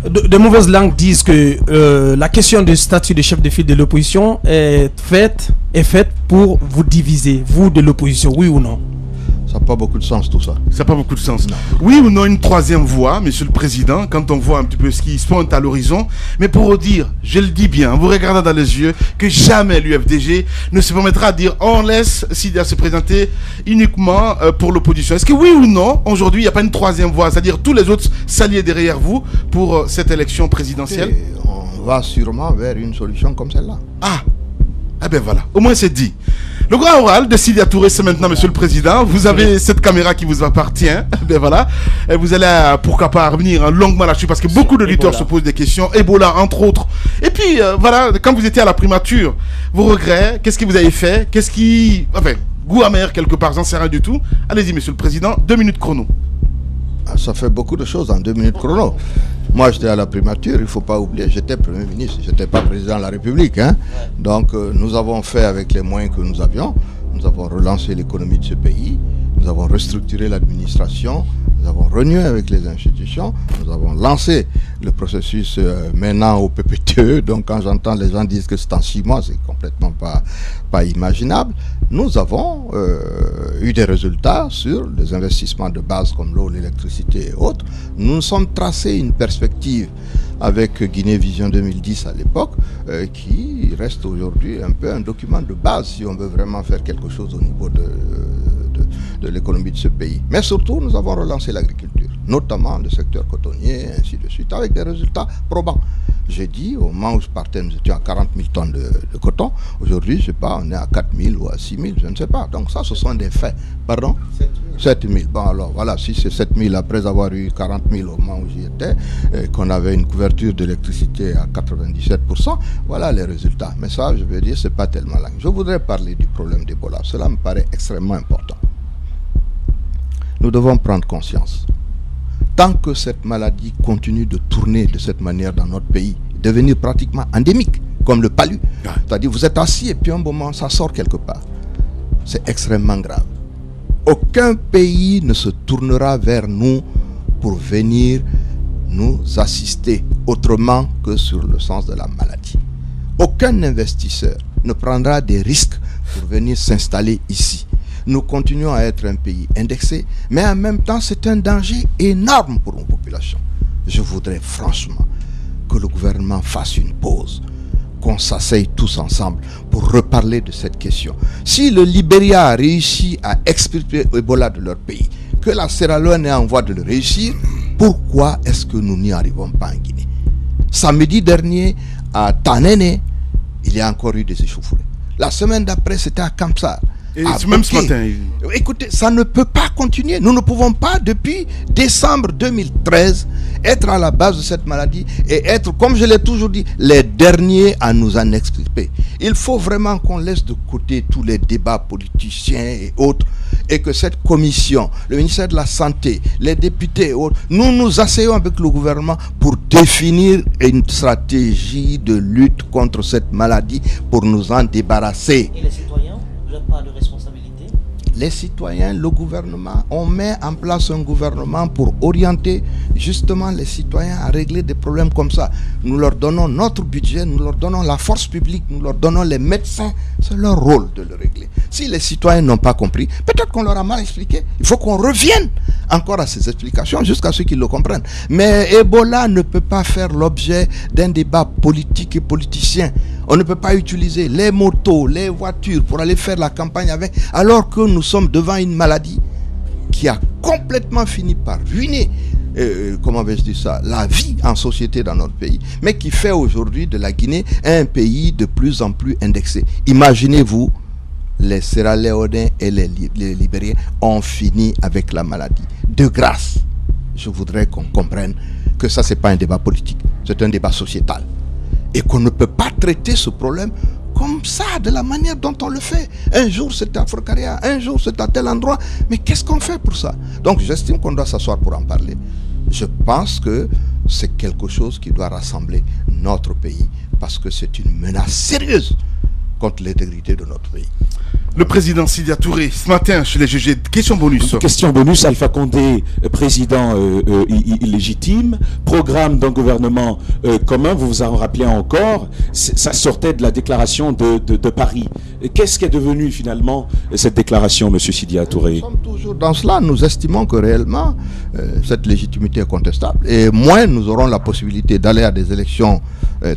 de mauvaises langues disent que la question du statut de chef de file de l'opposition est faite pour vous diviser, vous de l'opposition, oui ou non? Ça n'a pas beaucoup de sens tout ça. Ça n'a pas beaucoup de sens. Non. Oui ou non une troisième voie, Monsieur le Président, quand on voit un petit peu ce qui se pointe à l'horizon. Mais pour dire, je le dis bien, vous regardez dans les yeux, que jamais l'UFDG ne se permettra de dire on laisse Sidia se présenter uniquement pour l'opposition. Est-ce que oui ou non, aujourd'hui, il n'y a pas une troisième voie, c'est-à-dire tous les autres s'allier derrière vous pour cette élection présidentielle? Et on va sûrement vers une solution comme celle-là. Ah ben voilà, au moins c'est dit. Le grand oral de Sidia Touré, c'est maintenant, Monsieur le Président. Vous avez cette caméra qui vous appartient. Ben voilà. Et vous allez, pourquoi pas, revenir longuement là-dessus parce que beaucoup d'auditeurs se posent des questions. Ebola, entre autres. Et puis, voilà, quand vous étiez à la primature, vos regrets, qu'est-ce que vous avez fait? Qu'est-ce qui... Enfin, goût amer quelque part, j'en sais rien du tout. Allez-y, Monsieur le Président, 2 minutes chrono. Ça fait beaucoup de choses en 2 minutes chrono. Moi, j'étais à la primature, il ne faut pas oublier, j'étais Premier ministre, je n'étais pas président de la République. Hein. Donc, nous avons fait avec les moyens que nous avions. Nous avons relancé l'économie de ce pays, nous avons restructuré l'administration, nous avons renoué avec les institutions, nous avons lancé le processus maintenant au PPTE. Donc, quand j'entends les gens dire que c'est en 6 mois, c'est complètement pas imaginable. Nous avons eu des résultats sur les investissements de base comme l'eau, l'électricité et autres. Nous nous sommes tracés une perspective avec Guinée Vision 2010 à l'époque, qui reste aujourd'hui un peu un document de base si on veut vraiment faire quelque chose au niveau de l'économie de ce pays. Mais surtout, nous avons relancé l'agriculture, notamment le secteur cotonnier, et ainsi de suite, avec des résultats probants. J'ai dit, au moment où je partais, nous étions à 40 000 tonnes de coton. Aujourd'hui, je ne sais pas, on est à 4 000 ou à 6 000, je ne sais pas. Donc ça, ce sont des faits. Pardon? 7 000. Bon, alors voilà, si c'est 7 000 après avoir eu 40 000 au moment où j'y étais, qu'on avait une couverture d'électricité à 97%, voilà les résultats. Mais ça, je veux dire, ce n'est pas tellement là. Je voudrais parler du problème d'Ebola. Cela me paraît extrêmement important. Nous devons prendre conscience. Tant que cette maladie continue de tourner de cette manière dans notre pays, devenir pratiquement endémique, comme le palu, c'est-à-dire vous êtes assis et puis un moment ça sort quelque part, c'est extrêmement grave. Aucun pays ne se tournera vers nous pour venir nous assister autrement que sur le sens de la maladie. Aucun investisseur ne prendra des risques pour venir s'installer ici. Nous continuons à être un pays indexé, mais en même temps, c'est un danger énorme pour nos populations. Je voudrais franchement que le gouvernement fasse une pause, qu'on s'asseye tous ensemble pour reparler de cette question. Si le Libéria a réussi à extirper Ebola de leur pays, que la Sierra Leone est en voie de le réussir, pourquoi est-ce que nous n'y arrivons pas en Guinée? Samedi dernier, à Tanene, il y a encore eu des échauffourées. La semaine d'après, c'était à Kamsar. Et même ce matin. Écoutez, ça ne peut pas continuer. Nous ne pouvons pas, depuis décembre 2013, être à la base de cette maladie et être, comme je l'ai toujours dit, les derniers à nous en extirper. Il faut vraiment qu'on laisse de côté tous les débats politiciens et autres et que cette commission, le ministère de la Santé, les députés et autres, nous nous asseyons avec le gouvernement pour définir une stratégie de lutte contre cette maladie pour nous en débarrasser. Et les citoyens, vous n'avez pas de responsabilité? Les citoyens, le gouvernement, on met en place un gouvernement pour orienter justement les citoyens à régler des problèmes comme ça. Nous leur donnons notre budget, nous leur donnons la force publique, nous leur donnons les médecins. C'est leur rôle de le régler. Si les citoyens n'ont pas compris, peut-être qu'on leur a mal expliqué. Il faut qu'on revienne encore à ces explications jusqu'à ce qu'ils le comprennent. Mais Ebola ne peut pas faire l'objet d'un débat politique et politicien. On ne peut pas utiliser les motos, les voitures pour aller faire la campagne avec, alors que nous sommes devant une maladie qui a complètement fini par ruiner, comment vais-je dire ça, la vie en société dans notre pays, mais qui fait aujourd'hui de la Guinée un pays de plus en plus indexé. Imaginez-vous, les Sierra Leonais et les Libériens ont fini avec la maladie. De grâce, je voudrais qu'on comprenne que ça, c'est pas un débat politique, c'est un débat sociétal. Et qu'on ne peut pas traiter ce problème comme ça, de la manière dont on le fait. Un jour c'est à Forcaria, un jour c'est à tel endroit. Mais qu'est-ce qu'on fait pour ça? Donc j'estime qu'on doit s'asseoir pour en parler. Je pense que c'est quelque chose qui doit rassembler notre pays, parce que c'est une menace sérieuse contre l'intégrité de notre pays. Le président Sidia Touré, ce matin, chez les GG, question bonus. Question bonus, Alpha Condé, président illégitime, programme d'un gouvernement commun, vous vous en rappelez encore, ça sortait de la déclaration de Paris. Qu'est-ce qui est devenu finalement cette déclaration, M. Sidia Touré? Nous sommes toujours dans cela, nous estimons que réellement cette légitimité est contestable. Et moins nous aurons la possibilité d'aller à des élections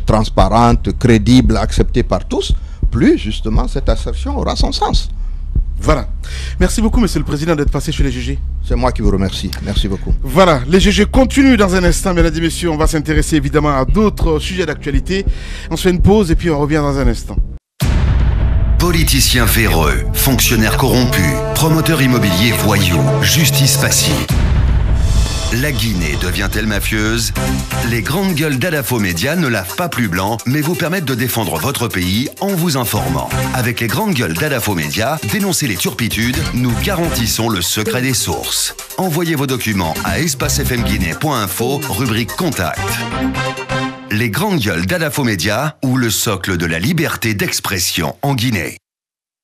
transparentes, crédibles, acceptées par tous, plus justement cette assertion aura son sens. Voilà. Merci beaucoup, Monsieur le Président, d'être passé chez les GG. C'est moi qui vous remercie. Merci beaucoup. Voilà, les GG continuent dans un instant, mesdames et messieurs. On va s'intéresser évidemment à d'autres sujets d'actualité. On se fait une pause et puis on revient dans un instant. Politiciens véreux, fonctionnaires corrompus, promoteurs immobiliers voyous, justice passive. La Guinée devient-elle mafieuse? Les grandes gueules d'Adafo Média ne lavent pas plus blanc, mais vous permettent de défendre votre pays en vous informant. Avec les grandes gueules d'Adafo Média, dénoncez les turpitudes, nous garantissons le secret des sources. Envoyez vos documents à espacefmguinée.info, rubrique Contact. Les grandes gueules d'Adafo Média ou le socle de la liberté d'expression en Guinée.